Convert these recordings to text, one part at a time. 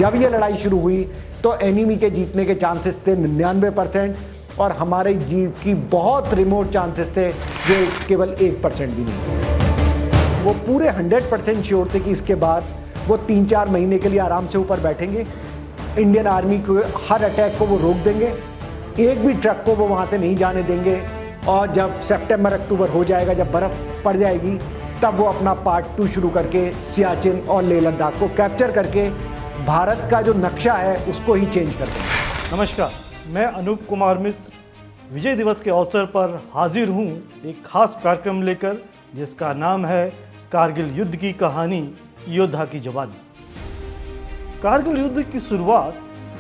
जब ये लड़ाई शुरू हुई तो एनिमी के जीतने के चांसेस थे 99% और हमारे जीत की बहुत रिमोट चांसेस थे जो केवल 1% भी नहीं। वो पूरे 100% श्योर थे कि इसके बाद वो 3-4 महीने के लिए आराम से ऊपर बैठेंगे, इंडियन आर्मी को हर अटैक को वो रोक देंगे, एक भी ट्रक को वो वहाँ से नहीं जाने देंगे और जब सितंबर अक्टूबर हो जाएगा, जब बर्फ़ पड़ जाएगी, तब वो अपना पार्ट 2 शुरू करके सियाचिन और लेह लद्दाख को कैप्चर करके भारत का जो नक्शा है उसको ही चेंज कर देंगे। नमस्कार, मैं अनूप कुमार मिश्र विजय दिवस के अवसर पर हाजिर हूँ एक खास कार्यक्रम लेकर जिसका नाम है कारगिल युद्ध की कहानी, योद्धा की जवानी। कारगिल युद्ध की शुरुआत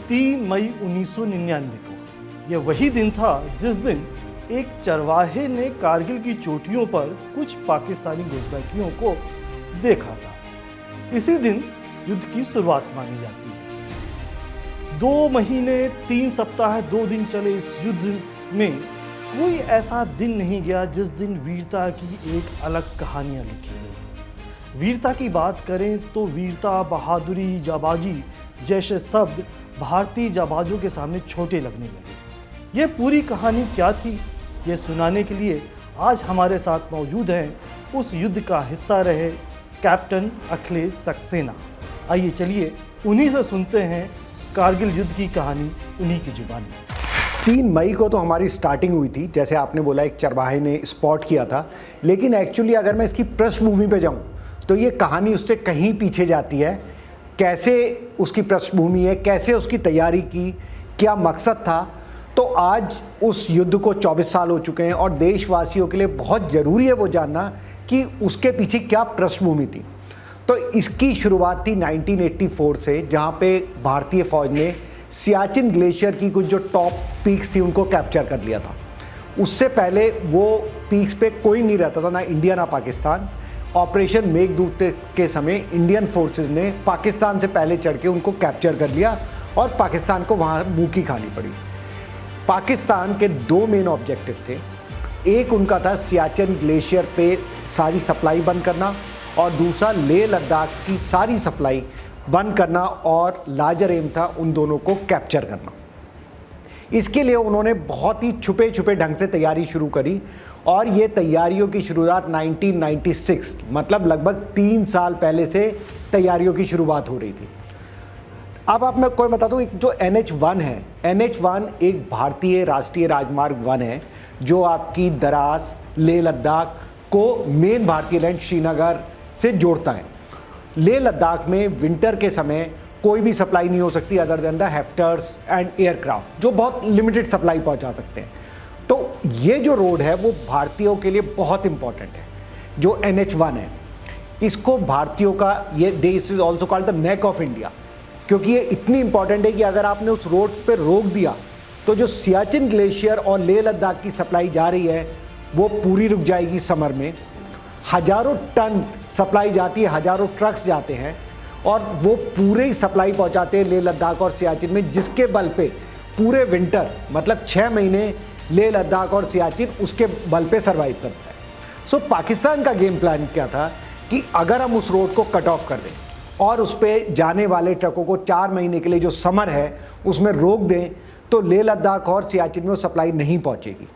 3 मई 1999 को। यह वही दिन था जिस दिन एक चरवाहे ने कारगिल की चोटियों पर कुछ पाकिस्तानी घुसपैठियों को देखा था। इसी दिन युद्ध की शुरुआत मानी जाती है। 2 महीने 3 सप्ताह 2 दिन चले इस युद्ध में कोई ऐसा दिन नहीं गया जिस दिन वीरता की एक अलग कहानियां लिखी गई। वीरता की बात करें तो वीरता, बहादुरी, जाबाजी जैसे शब्द भारतीय जाबाजों के सामने छोटे लगने लगे। ये पूरी कहानी क्या थी, ये सुनाने के लिए आज हमारे साथ मौजूद हैं उस युद्ध का हिस्सा रहे कैप्टन अखिलेश सक्सेना। आइए चलिए उन्हीं से सुनते हैं कारगिल युद्ध की कहानी उन्हीं की जुबानी। 3 मई को तो हमारी स्टार्टिंग हुई थी, जैसे आपने बोला एक चरवाहे ने स्पॉट किया था, लेकिन एक्चुअली अगर मैं इसकी पृष्ठभूमि पे जाऊं तो ये कहानी उससे कहीं पीछे जाती है। कैसे उसकी पृष्ठभूमि है, कैसे उसकी तैयारी की, क्या मकसद था। तो आज उस युद्ध को 24 साल हो चुके हैं और देशवासियों के लिए बहुत ज़रूरी है वो जानना कि उसके पीछे क्या पृष्ठभूमि थी। तो इसकी शुरुआत थी 1984 से, जहाँ पे भारतीय फ़ौज ने सियाचिन ग्लेशियर की कुछ जो टॉप पीक्स थी उनको कैप्चर कर लिया था। उससे पहले वो पीक्स पे कोई नहीं रहता था, ना इंडिया ना पाकिस्तान। ऑपरेशन मेघदूत के समय इंडियन फोर्सेस ने पाकिस्तान से पहले चढ़ के उनको कैप्चर कर लिया और पाकिस्तान को वहाँ मुँह की खानी पड़ी। पाकिस्तान के 2 मेन ऑब्जेक्टिव थे। एक उनका था सियाचिन ग्लेशियर पे सारी सप्लाई बंद करना और दूसरा लेह लद्दाख की सारी सप्लाई बंद करना और लार्जर एम था उन दोनों को कैप्चर करना। इसके लिए उन्होंने बहुत ही छुपे छुपे ढंग से तैयारी शुरू करी और ये तैयारियों की शुरुआत 1996 मतलब लगभग 3 साल पहले से तैयारियों की शुरुआत हो रही थी। अब आप मैं कोई बता दूँ, एक जो NH-1 है, NH-1 एक भारतीय राष्ट्रीय राजमार्ग 1 है जो आपकी दरास लेह लद्दाख को मेन भारतीय लैंड श्रीनगर से जोड़ता है। लेह लद्दाख में विंटर के समय कोई भी सप्लाई नहीं हो सकती other than the hectares and aircraft, जो बहुत लिमिटेड सप्लाई पहुंचा सकते हैं। तो ये जो रोड है वो भारतीयों के लिए बहुत इंपॉर्टेंट है। जो NH-1 है इसको भारतीयों का ये this is also called the neck of India, क्योंकि ये इतनी इंपॉर्टेंट है कि अगर आपने उस रोड पर रोक दिया तो जो सियाचिन ग्लेशियर और लेह लद्दाख की सप्लाई जा रही है वो पूरी रुक जाएगी। समर में हज़ारों टन सप्लाई जाती है, हज़ारों ट्रक्स जाते हैं और वो पूरे ही सप्लाई पहुंचाते हैं लेह लद्दाख और सियाचिन में, जिसके बल पे पूरे विंटर मतलब 6 महीने लेह लद्दाख और सियाचिन उसके बल पे सर्वाइव करता है। सो पाकिस्तान का गेम प्लान क्या था कि अगर हम उस रोड को कट ऑफ कर दें और उस पर जाने वाले ट्रकों को 4 महीने के लिए जो समर है उसमें रोक दें तो लेह लद्दाख और सियाचिन में वो सप्लाई नहीं पहुंचेगी।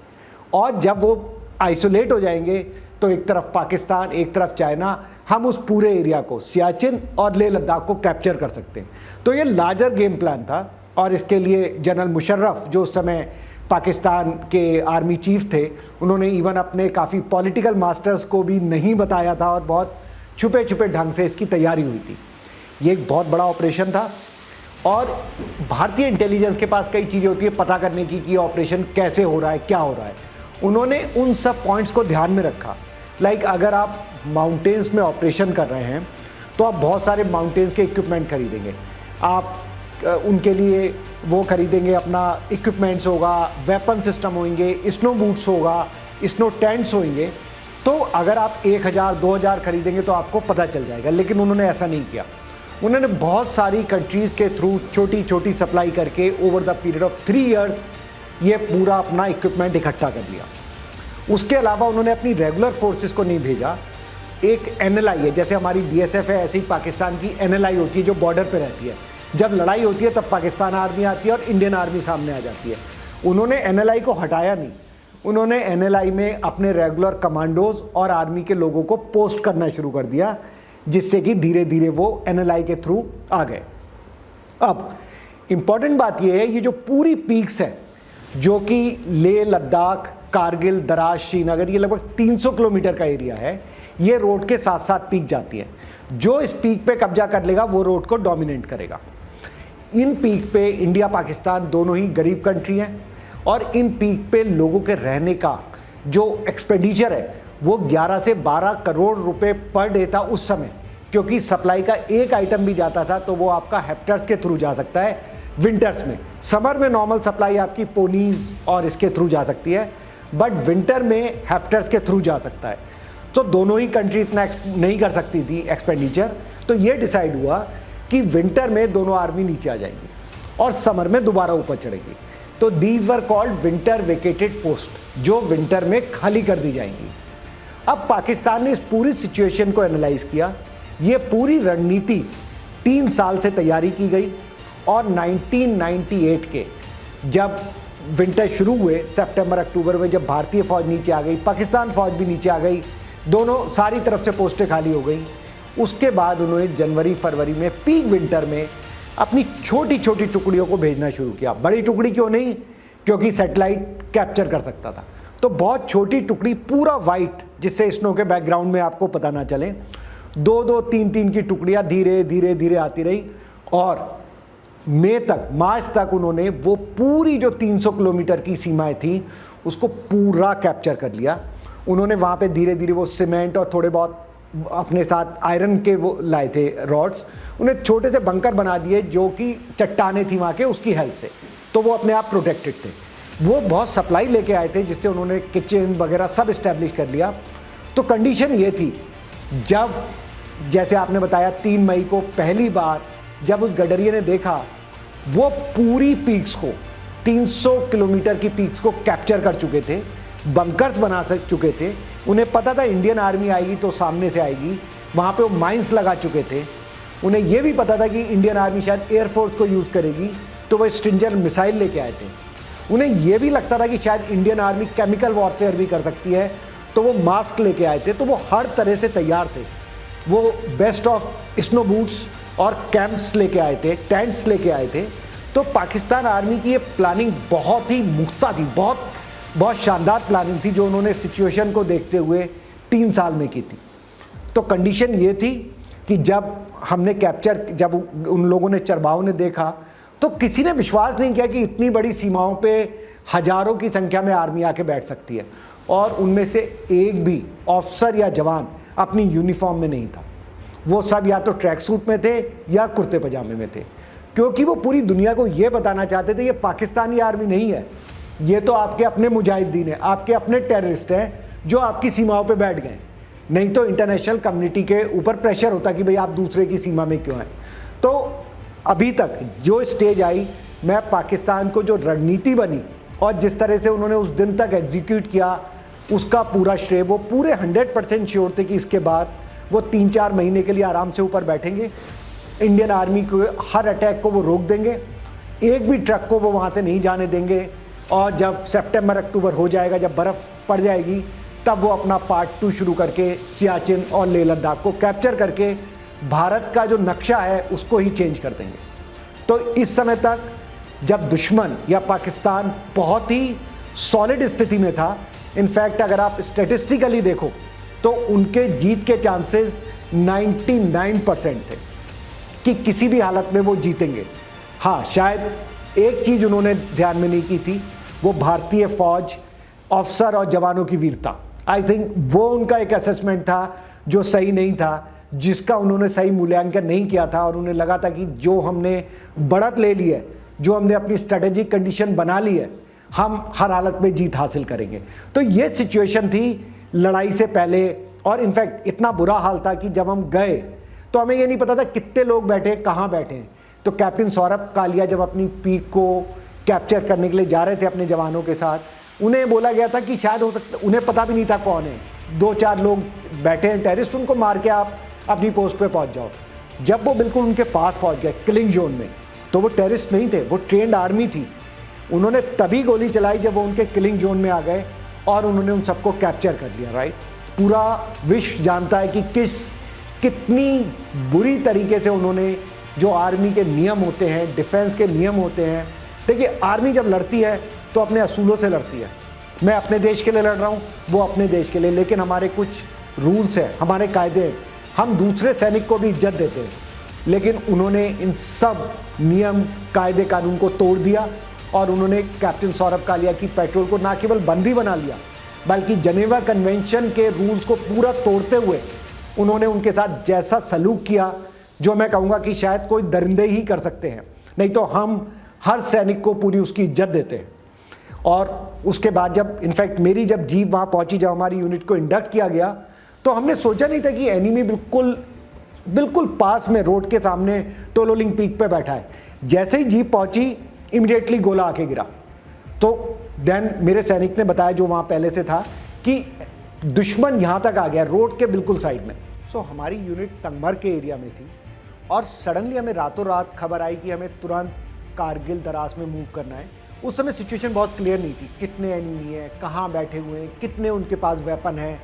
और जब वो आइसोलेट हो जाएंगे तो एक तरफ पाकिस्तान एक तरफ चाइना, हम उस पूरे एरिया को सियाचिन और लेह लद्दाख को कैप्चर कर सकते हैं। तो ये लार्जर गेम प्लान था और इसके लिए जनरल मुशर्रफ जो उस समय पाकिस्तान के आर्मी चीफ थे, उन्होंने इवन अपने काफ़ी पॉलिटिकल मास्टर्स को भी नहीं बताया था और बहुत छुपे छुपे ढंग से इसकी तैयारी हुई थी। ये एक बहुत बड़ा ऑपरेशन था और भारतीय इंटेलिजेंस के पास कई चीज़ें होती है पता करने की कि ऑपरेशन कैसे हो रहा है, क्या हो रहा है। उन्होंने उन सब पॉइंट्स को ध्यान में रखा। लाइक अगर आप माउंटेन्स में ऑपरेशन कर रहे हैं तो आप बहुत सारे माउंटेन्स के इक्विपमेंट खरीदेंगे, आप उनके लिए वो खरीदेंगे, अपना इक्विपमेंट्स होगा, वेपन सिस्टम होंगे, स्नो बूट्स होगा, स्नो टेंट्स होंगे। तो अगर आप 1000-2000 खरीदेंगे तो आपको पता चल जाएगा, लेकिन उन्होंने ऐसा नहीं किया। उन्होंने बहुत सारी कंट्रीज़ के थ्रू छोटी छोटी सप्लाई करके over the period of 3 years ये पूरा अपना इक्विपमेंट इकट्ठा कर लिया। उसके अलावा उन्होंने अपनी रेगुलर फोर्सेस को नहीं भेजा। एक NLI है, जैसे हमारी BSF है ऐसे ही पाकिस्तान की NLI होती है जो बॉर्डर पे रहती है। जब लड़ाई होती है तब पाकिस्तान आर्मी आती है और इंडियन आर्मी सामने आ जाती है। उन्होंने एनएलआई को हटाया नहीं, उन्होंने एनएलआई में अपने रेगुलर कमांडोज और आर्मी के लोगों को पोस्ट करना शुरू कर दिया, जिससे कि धीरे धीरे वो एनएलआई के थ्रू आ गए। अब इम्पॉर्टेंट बात यह है, ये जो पूरी पीक्स है जो कि लेह लद्दाख, कारगिल, दराज, श्रीनगर, ये लगभग 300 किलोमीटर का एरिया है, ये रोड के साथ साथ पीक जाती है। जो इस पीक पे कब्जा कर लेगा वो रोड को डोमिनेट करेगा। इन पीक पे इंडिया पाकिस्तान दोनों ही गरीब कंट्री हैं और इन पीक पे लोगों के रहने का जो एक्सपेंडिचर है वो 11 से 12 करोड़ रुपए पर डे था उस समय, क्योंकि सप्लाई का एक आइटम भी जाता था तो वो आपका हेप्टर्स के थ्रू जा सकता है विंटर्स में। समर में नॉर्मल सप्लाई आपकी पोनीज और इसके थ्रू जा सकती है, बट विंटर में हेप्टर्स के थ्रू जा सकता है। तो दोनों ही कंट्री इतना नहीं कर सकती थी एक्सपेंडिचर, तो ये डिसाइड हुआ कि विंटर में दोनों आर्मी नीचे आ जाएंगी और समर में दोबारा ऊपर चढ़ेगी। तो these were called winter vacated post, जो विंटर में खाली कर दी जाएंगी। अब पाकिस्तान ने इस पूरी सिचुएशन को एनालाइज किया। ये पूरी रणनीति 3 साल से तैयारी की गई और 1998 के जब विंटर शुरू हुए सितंबर अक्टूबर में, जब भारतीय फौज नीचे आ गई, पाकिस्तान फौज भी नीचे आ गई, दोनों सारी तरफ से पोस्टें खाली हो गई, उसके बाद उन्होंने जनवरी फरवरी में पीक विंटर में अपनी छोटी छोटी टुकड़ियों को भेजना शुरू किया। बड़ी टुकड़ी क्यों नहीं, क्योंकि सैटेलाइट कैप्चर कर सकता था। तो बहुत छोटी टुकड़ी, पूरा वाइट, जिससे स्नो के बैकग्राउंड में आपको पता ना चले, 2-2, 3-3 की टुकड़ियाँ धीरे धीरे धीरे आती रही और मार्च तक उन्होंने वो पूरी जो 300 किलोमीटर की सीमाएं थी उसको पूरा कैप्चर कर लिया। उन्होंने वहाँ पे धीरे धीरे वो सीमेंट और थोड़े बहुत अपने साथ आयरन के वो लाए थे रॉड्स, उन्हें छोटे से बंकर बना दिए जो कि चट्टाने थी वहाँ के, उसकी हेल्प से, तो वो अपने आप प्रोटेक्टेड थे। वो बहुत सप्लाई लेके आए थे जिससे उन्होंने किचन वगैरह सब इस्टेब्लिश कर लिया। तो कंडीशन ये थी, जब जैसे आपने बताया 3 मई को पहली बार जब उस गडरिये ने देखा, वो पूरी पीक्स को 300 किलोमीटर की पीक्स को कैप्चर कर चुके थे, बंकर्स बना चुके थे। उन्हें पता था इंडियन आर्मी आएगी तो सामने से आएगी, वहाँ पे वो माइंस लगा चुके थे। उन्हें यह भी पता था कि इंडियन आर्मी शायद एयरफोर्स को यूज़ करेगी, तो वो स्ट्रिंजर मिसाइल लेके आए थे। उन्हें यह भी लगता था कि शायद इंडियन आर्मी केमिकल वॉरफेयर भी कर सकती है, तो वो मास्क लेके आए थे। तो वो हर तरह से तैयार थे। वो बेस्ट ऑफ स्नो बूट्स और कैंप्स लेके आए थे, टेंट्स लेके आए थे। तो पाकिस्तान आर्मी की ये प्लानिंग बहुत ही मुख्ता थी, बहुत शानदार प्लानिंग थी जो उन्होंने सिचुएशन को देखते हुए 3 साल में की थी। तो कंडीशन ये थी कि जब उन लोगों ने, चरवाहों ने देखा, तो किसी ने विश्वास नहीं किया कि इतनी बड़ी सीमाओं पे हजारों की संख्या में आर्मी आके बैठ सकती है, और उनमें से एक भी ऑफिसर या जवान अपनी यूनिफॉर्म में नहीं था। वो सब या तो ट्रैक सूट में थे या कुर्ते पजामे में थे, क्योंकि वो पूरी दुनिया को ये बताना चाहते थे ये पाकिस्तानी आर्मी नहीं है, ये तो आपके अपने मुजाहिदीन हैं, आपके अपने टेररिस्ट हैं जो आपकी सीमाओं पे बैठ गए। नहीं तो इंटरनेशनल कम्युनिटी के ऊपर प्रेशर होता कि भाई आप दूसरे की सीमा में क्यों हैं। तो अभी तक जो स्टेज आई, मैं पाकिस्तान को जो रणनीति बनी और जिस तरह से उन्होंने उस दिन तक एग्जीक्यूट किया, उसका पूरा श्रेय, वो पूरे 100% श्योर थे कि इसके बाद वो 3-4 महीने के लिए आराम से ऊपर बैठेंगे। इंडियन आर्मी को हर अटैक को वो रोक देंगे, एक भी ट्रक को वो वहाँ से नहीं जाने देंगे, और जब सितंबर अक्टूबर हो जाएगा, जब बर्फ़ पड़ जाएगी, तब वो अपना पार्ट 2 शुरू करके सियाचिन और लेह लद्दाख को कैप्चर करके भारत का जो नक्शा है उसको ही चेंज कर देंगे। तो इस समय तक जब दुश्मन या पाकिस्तान बहुत ही सॉलिड स्थिति में था, इनफैक्ट अगर आप स्टैटिस्टिकली देखो तो उनके जीत के चांसेस 99% थे कि किसी भी हालत में वो जीतेंगे। हाँ, शायद एक चीज़ उन्होंने ध्यान में नहीं की थी, वो भारतीय फौज, ऑफिसर और जवानों की वीरता। आई थिंक वो उनका एक असेसमेंट था जो सही नहीं था, जिसका उन्होंने सही मूल्यांकन नहीं किया था, और उन्हें लगा था कि जो हमने बढ़त ले ली है, जो हमने अपनी स्ट्रेटेजिक कंडीशन बना ली है, हम हर हालत में जीत हासिल करेंगे। तो ये सिचुएशन थी लड़ाई से पहले, और इनफैक्ट इतना बुरा हाल था कि जब हम गए तो हमें ये नहीं पता था कितने लोग बैठे, कहाँ बैठे हैं। तो कैप्टन सौरभ कालिया जब अपनी पीक को कैप्चर करने के लिए जा रहे थे अपने जवानों के साथ, उन्हें बोला गया था कि शायद हो सकता, उन्हें पता भी नहीं था कौन है, 2-4 लोग बैठे हैं टेररिस्ट, उनको मार के आप अपनी पोस्ट पे पहुंच जाओ। जब वो बिल्कुल उनके पास पहुंच गए, किलिंग जोन में, तो वो टेररिस्ट नहीं थे, वो ट्रेंड आर्मी थी। उन्होंने तभी गोली चलाई जब वो उनके किलिंग जोन में आ गए और उन्होंने उन सबको कैप्चर कर लिया, राइट। पूरा विश्व जानता है कि कितनी बुरी तरीके से उन्होंने, जो आर्मी के नियम होते हैं, डिफेंस के नियम होते हैं। देखिए, आर्मी जब लड़ती है तो अपने असूलों से लड़ती है। मैं अपने देश के लिए लड़ रहा हूँ, वो अपने देश के लिए, लेकिन हमारे कुछ रूल्स हैं, हमारे कायदे हैं। हम दूसरे सैनिक को भी इज्जत देते हैं, लेकिन उन्होंने इन सब नियम, कायदे, कानून को तोड़ दिया और उन्होंने कैप्टन सौरभ कालिया की पेट्रोल को ना केवल बंदी बना लिया, बल्कि जनेवा कन्वेंशन के रूल्स को पूरा तोड़ते हुए उन्होंने उनके साथ जैसा सलूक किया, जो मैं कहूँगा कि शायद कोई दरिंदे ही कर सकते हैं। नहीं तो हम हर सैनिक को पूरी उसकी इज्जत देते हैं। और उसके बाद जब इनफैक्ट मेरी जब जीप वहाँ पहुँची, जब हमारी यूनिट को इंडक्ट किया गया, तो हमने सोचा नहीं था कि एनिमी बिल्कुल पास में रोड के सामने टोलोलिंग पीक पे बैठा है। जैसे ही जीप पहुँची, इमीडिएटली गोला आके गिरा। तो देन मेरे सैनिक ने बताया, जो वहाँ पहले से था, कि दुश्मन यहाँ तक आ गया, रोड के बिल्कुल साइड में। सो हमारी यूनिट तंगमर के एरिया में थी और सडनली हमें रातों रात खबर आई कि हमें तुरंत कारगिल दराज में मूव करना है। उस समय सिचुएशन बहुत क्लियर नहीं थी, कितने एनिमी हैं, कहाँ बैठे हुए हैं, कितने उनके पास वेपन है।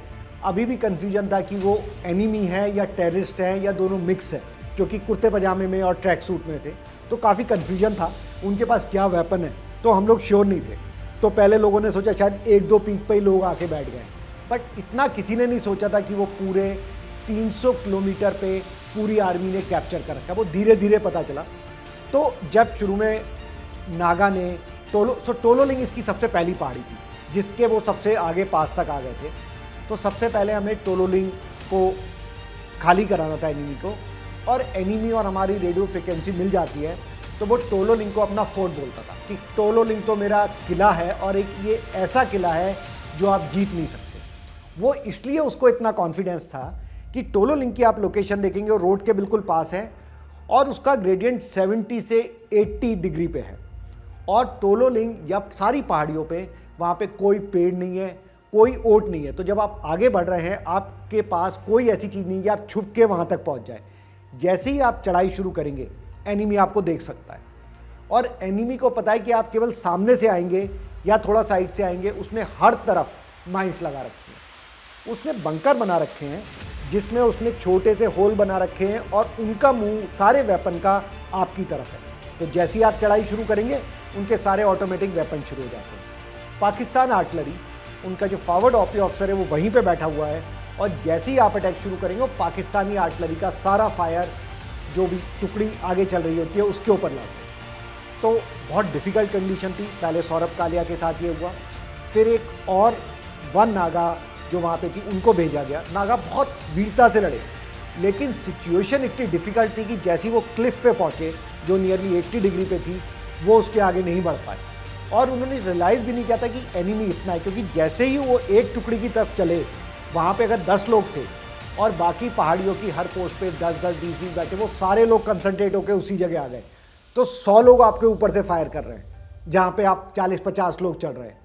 अभी भी कन्फ्यूजन था कि वो एनिमी है या टेररिस्ट हैं या दोनों मिक्स है, क्योंकि कुर्ते पजामे में और ट्रैक सूट में थे। तो काफ़ी कन्फ्यूजन था उनके पास क्या वेपन है, तो हम लोग श्योर नहीं थे। तो पहले लोगों ने सोचा शायद 1-2 पीक पे ही लोग आके बैठ गए, बट इतना किसी ने नहीं सोचा था कि वो पूरे 300 किलोमीटर पे पूरी आर्मी ने कैप्चर कर रखा। वो धीरे धीरे पता चला। तो जब शुरू में नागा ने टोलोलिंग इसकी सबसे पहली पहाड़ी थी, जिसके वो सबसे आगे पास तक आ गए थे। तो सबसे पहले हमें टोलोलिंग को खाली कराना था एनिमी को, और एनिमी और हमारी रेडियो फ्रिक्वेंसी मिल जाती है, तो वो टोलोलिंग को अपना फोर्ट बोलता था कि टोलोलिंग तो मेरा किला है और एक ये ऐसा किला है जो आप जीत नहीं सकते। वो इसलिए उसको इतना कॉन्फिडेंस था कि टोलोलिंग की आप लोकेशन देखेंगे, वो रोड के बिल्कुल पास है और उसका ग्रेडियंट 70 से 80 डिग्री पे है। और टोलोलिंग या सारी पहाड़ियों पे वहाँ पे कोई पेड़ नहीं है, कोई ओट नहीं है। तो जब आप आगे बढ़ रहे हैं, आपके पास कोई ऐसी चीज़ नहीं है कि आप छुप के वहाँ तक पहुँच जाए। जैसे ही आप चढ़ाई शुरू करेंगे, एनिमी आपको देख सकता है, और एनिमी को पता है कि आप केवल सामने से आएंगे या थोड़ा साइड से आएंगे। उसने हर तरफ माइंस लगा रखे हैं, उसने बंकर बना रखे हैं जिसमें उसने छोटे से होल बना रखे हैं, और उनका मुंह सारे वेपन का आपकी तरफ है। तो जैसे ही आप चढ़ाई शुरू करेंगे, उनके सारे ऑटोमेटिक वेपन शुरू हो जाते हैं। पाकिस्तान आर्टिलरी, उनका जो फॉरवर्ड ऑफिसर है वो वहीं पे बैठा हुआ है, और जैसे ही आप अटैक शुरू करेंगे, वो पाकिस्तानी आर्टिलरी का सारा फायर, जो भी टुकड़ी आगे चल रही होती है, उसके ऊपर लाते हैं। तो बहुत डिफ़िकल्ट कंडीशन थी। पहले सौरभ कालिया के साथ ये हुआ, फिर एक और 1 नागा जो वहाँ पे थी, उनको भेजा गया। नागा बहुत वीरता से लड़े, लेकिन सिचुएशन इतनी डिफ़िकल्ट थी कि जैसे ही वो क्लिफ पे पहुँचे, जो नियरली 80 डिग्री पे थी, वो उसके आगे नहीं बढ़ पाए। और उन्होंने रियलाइज़ भी नहीं किया था कि एनिमी इतना है, क्योंकि जैसे ही वो एक टुकड़ी की तरफ चले, वहाँ पे अगर 10 लोग थे और बाकी पहाड़ियों की हर पोस्ट पे 10-10, 20-20 बैठे, वो सारे लोग कंसंट्रेट होकर उसी जगह आ गए। तो 100 लोग आपके ऊपर से फायर कर रहे हैं, जहाँ पे आप 40-50 लोग चढ़ रहे हैं।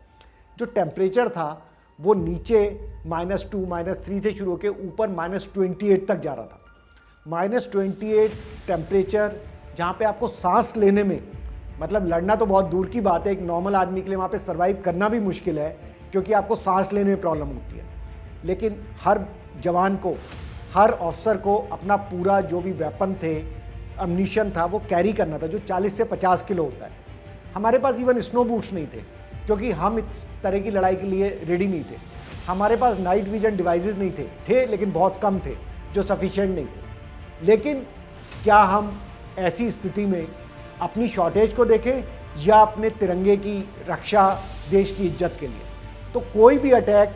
जो टेम्परेचर था वो नीचे -2, -3 से शुरू होकर ऊपर -28 तक जा रहा था। -28 टेम्परेचर, जहाँ पे आपको सांस लेने में, मतलब लड़ना तो बहुत दूर की बात है, एक नॉर्मल आदमी के लिए वहाँ पे सर्वाइव करना भी मुश्किल है, क्योंकि आपको सांस लेने में प्रॉब्लम होती है। लेकिन हर जवान को, हर ऑफिसर को अपना पूरा जो भी वेपन थे, अम्यूनिशन था, वो कैरी करना था, जो 40 से 50 किलो होता है। हमारे पास इवन स्नो बूट्स नहीं थे, क्योंकि हम इस तरह की लड़ाई के लिए रेडी नहीं थे। हमारे पास नाइट विजन डिवाइसेस नहीं थे लेकिन बहुत कम थे, जो सफिशिएंट नहीं थे। लेकिन क्या हम ऐसी स्थिति में अपनी शॉर्टेज को देखें या अपने तिरंगे की रक्षा, देश की इज्जत के लिए? तो कोई भी अटैक,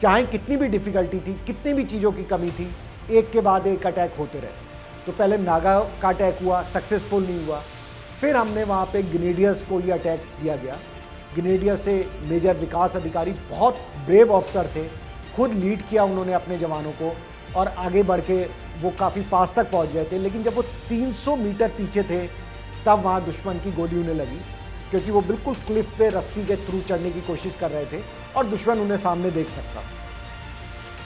चाहे कितनी भी डिफ़िकल्टी थी, कितनी भी चीज़ों की कमी थी, एक के बाद एक अटैक होते रहे। तो पहले नागा का अटैक हुआ, सक्सेसफुल नहीं हुआ। फिर हमने वहाँ पे ग्रेनेडियर्स को ये अटैक दिया गया। ग्रेनेडियर से मेजर विकास अधिकारी बहुत ब्रेव ऑफिसर थे, खुद लीड किया उन्होंने अपने जवानों को, और आगे बढ़ के वो काफ़ी पास तक पहुँच गए थे। लेकिन जब वो 300 मीटर पीछे थे, तब वहाँ दुश्मन की गोली उन्हें लगी, क्योंकि वो बिल्कुल क्लिफ पे रस्सी के थ्रू चढ़ने की कोशिश कर रहे थे और दुश्मन उन्हें सामने देख सकता।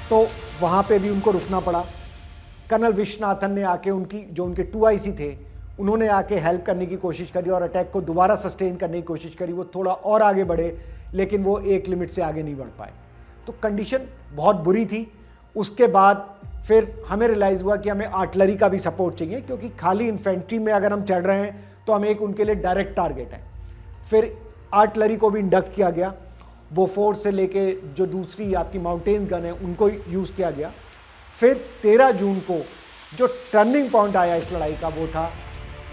तो वहाँ पे भी उनको रुकना पड़ा। कर्नल विश्वनाथन ने आके उनके 2 IC थे, उन्होंने आके हेल्प करने की कोशिश करी और अटैक को दोबारा सस्टेन करने की कोशिश करी। वो थोड़ा और आगे बढ़े, लेकिन वो एक लिमिट से आगे नहीं बढ़ पाए। तो कंडीशन बहुत बुरी थी। उसके बाद फिर हमें रियलाइज़ हुआ कि हमें आर्टिलरी का भी सपोर्ट चाहिए, क्योंकि खाली इन्फेंट्री में अगर हम चढ़ रहे हैं तो हम एक उनके लिए डायरेक्ट टारगेट है। फिर आर्टिलरी को भी इंडक्ट किया गया। बोफोर्स से लेके जो दूसरी आपकी माउंटेन गन है उनको यूज़ किया गया। फिर 13 जून को जो टर्निंग पॉइंट आया इस लड़ाई का, वो था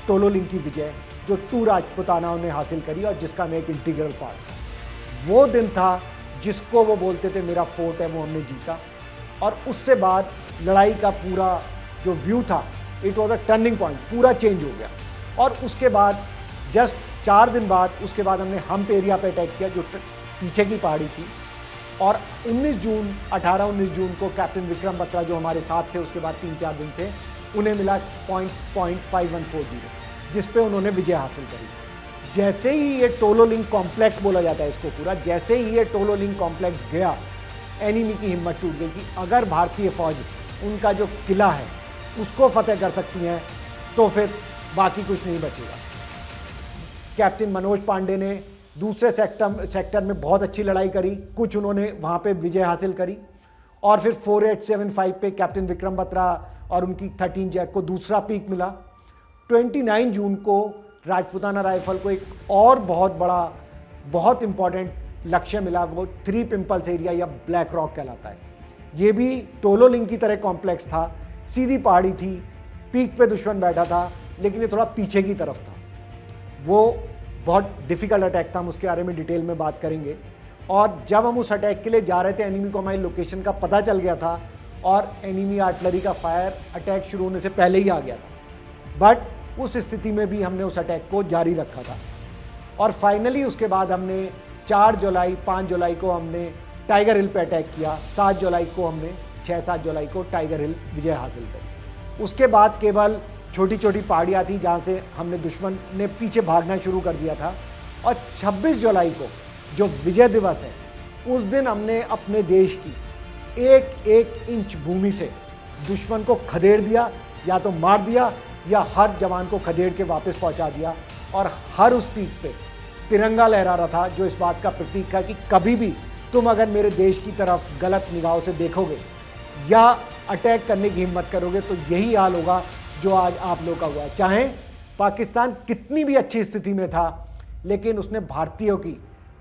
टोलोलिंग की विजय, जो 2 राजपुतानाओं ने हासिल करी और जिसका मैं एक इंटीग्रल पार्ट। वो दिन था जिसको वो बोलते थे मेरा फोर्ट है, वो हमने जीता। और उससे बाद लड़ाई का पूरा जो व्यू था, it was a turning point, पूरा चेंज हो गया। और उसके बाद जस्ट 4 दिन बाद उसके बाद हमने हम्प एरिया पे अटैक किया, जो पीछे की पहाड़ी थी। और 18-19 जून को कैप्टन विक्रम बत्रा जो हमारे साथ थे, उसके बाद 3-4 दिन थे, उन्हें मिला .5140, जिस पे उन्होंने विजय हासिल करी। जैसे ही ये टोलोलिंग कॉम्प्लेक्स बोला जाता है इसको पूरा, जैसे ही ये टोलोलिंग कॉम्प्लेक्स गया, एनिमी की हिम्मत टूट गई कि अगर भारतीय फौज उनका जो किला है उसको फतेह कर सकती है तो फिर बाकी कुछ नहीं बचेगा। कैप्टन मनोज पांडे ने दूसरे सेक्टर में बहुत अच्छी लड़ाई करी, कुछ उन्होंने वहाँ पे विजय हासिल करी। और फिर 4875 पे कैप्टन विक्रम बत्रा और उनकी 13 जैक को दूसरा पीक मिला। 29 जून को राजपुताना राइफल को एक और बहुत बड़ा, बहुत इंपॉर्टेंट लक्ष्य मिला, वो 3 पिंपल्स एरिया या ब्लैक रॉक कहलाता है। ये भी टोलोलिंग की तरह कॉम्प्लेक्स था, सीधी पहाड़ी थी, पीक पे दुश्मन बैठा था, लेकिन ये थोड़ा पीछे की तरफ था। वो बहुत डिफ़िकल्ट अटैक था, हम उसके बारे में डिटेल में बात करेंगे। और जब हम उस अटैक के लिए जा रहे थे, एनिमी को हमारी लोकेशन का पता चल गया था और एनिमी आर्टिलरी का फायर अटैक शुरू होने से पहले ही आ गया था। बट उस स्थिति में भी हमने उस अटैक को जारी रखा था। और फाइनली उसके बाद हमने 4 जुलाई 5 जुलाई को हमने टाइगर हिल पे अटैक किया। 7 जुलाई को हमने 6-7 जुलाई को टाइगर हिल विजय हासिल करी। उसके बाद केवल छोटी छोटी पहाड़ियाँ थी जहाँ से हमने दुश्मन ने पीछे भागना शुरू कर दिया था। और 26 जुलाई को जो विजय दिवस है, उस दिन हमने अपने देश की एक एक इंच भूमि से दुश्मन को खदेड़ दिया, या तो मार दिया या हर जवान को खदेड़ के वापस पहुंचा दिया। और हर उस पीक पे तिरंगा लहरा रहा था, जो इस बात का प्रतीक है कि कभी भी तुम अगर मेरे देश की तरफ गलत निगाहों से देखोगे या अटैक करने की हिम्मत करोगे तो यही हाल होगा जो आज आप लोग का हुआ है। चाहे पाकिस्तान कितनी भी अच्छी स्थिति में था, लेकिन उसने भारतीयों की,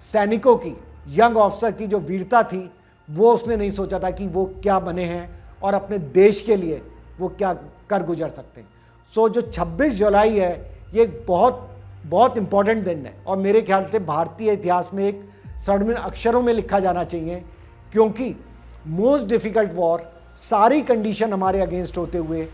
सैनिकों की, यंग ऑफिसर की जो वीरता थी, वो उसने नहीं सोचा था कि वो क्या बने हैं और अपने देश के लिए वो क्या कर गुजर सकते हैं। सो जो 26 जुलाई है, ये बहुत बहुत इंपॉर्टेंट दिन है और मेरे ख्याल से भारतीय इतिहास में एक स्वर्णिम अक्षरों में लिखा जाना चाहिए, क्योंकि मोस्ट डिफ़िकल्ट वॉर, सारी कंडीशन हमारे अगेंस्ट होते हुए,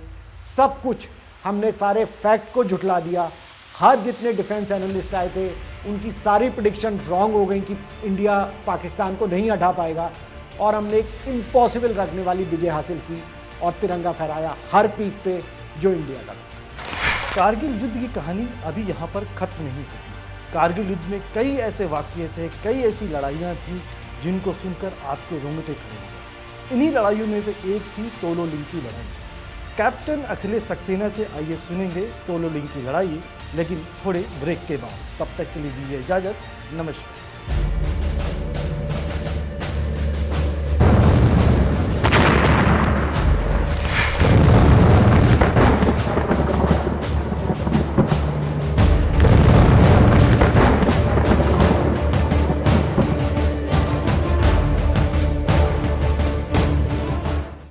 सब कुछ हमने सारे फैक्ट को झुठला दिया। हर जितने डिफेंस एनालिस्ट आए थे, उनकी सारी प्रेडिक्शन रॉन्ग हो गई कि इंडिया पाकिस्तान को नहीं हटा पाएगा, और हमने एक इम्पॉसिबल रखने वाली विजय हासिल की और तिरंगा फहराया हर पीक पे जो इंडिया का। कारगिल युद्ध की कहानी अभी यहाँ पर खत्म नहीं होती। कारगिल युद्ध में कई ऐसे वाक़ये थे, कई ऐसी लड़ाइयाँ थी जिनको सुनकर आपके रोंगटे खड़े हो। इन्हीं लड़ाइयों में से एक थी टोलोलिंग की लड़ाई। कैप्टन अखिलेश सक्सेना से आइए सुनेंगे टोलोलिंग की लड़ाई, लेकिन थोड़े ब्रेक के बाद। तब तक के लिए दीजिए इजाज़त, नमस्कार।